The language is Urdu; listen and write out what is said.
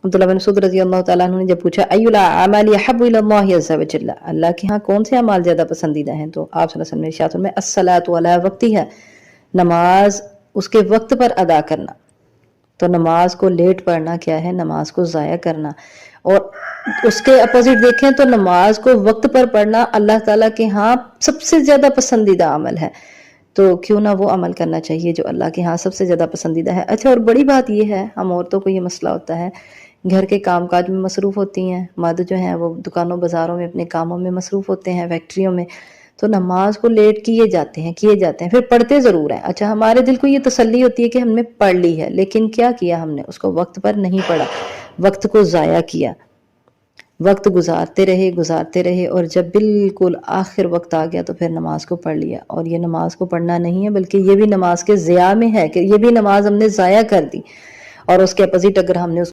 عبداللہ بن مسعود رضی اللہ تعالیٰ عنہ نے جب پوچھا ایُّ الْأَعْمَالِ أَحَبُّ إِلَى اللَّهِ عَزَّ وَجَلَّ، اللہ کے ہاں کون سے اعمال زیادہ پسندیدہ ہیں، تو آپ صلی اللہ علیہ وسلم نے ارشاد فرمایا الصلاۃ علی وقتها، نماز اس کے وقت پر ادا کرنا۔ تو نماز کو لیٹ پڑھنا کیا ہے؟ نماز کو ضائع کرنا۔ اور اس کے اپوزٹ دیکھیں تو نماز کو وقت پر پڑھنا اللہ تعالیٰ کے ہاں سب سے زیادہ پسندیدہ عمل ہے، تو کیوں نہ وہ عمل کرنا چاہیے جو اللہ کے ہاں سب سے زیادہ پسندیدہ ہے۔ اچھا، اور بڑی بات یہ ہے، ہم عورتوں کو یہ مسئلہ ہوتا ہے، گھر کے کام کاج میں مصروف ہوتی ہیں، مرد جو ہیں وہ دکانوں بازاروں میں اپنے کاموں میں مصروف ہوتے ہیں، فیکٹریوں میں، تو نماز کو لیٹ کیے جاتے ہیں پھر پڑھتے ضرور ہیں۔ اچھا، ہمارے دل کو یہ تسلی ہوتی ہے کہ ہم نے پڑھ لی ہے، لیکن کیا کیا ہم نے؟ اس کو وقت پر نہیں پڑھا، وقت کو ضائع کیا، وقت گزارتے رہے اور جب بالکل آخر وقت آ گیا تو پھر نماز کو پڑھ لیا۔ اور یہ نماز کو پڑھنا نہیں ہے، بلکہ یہ بھی نماز کے ضیاع میں ہے کہ یہ بھی نماز ہم نے ضائع کر دی، اور اس کے اپوزٹ اگر ہم نے اس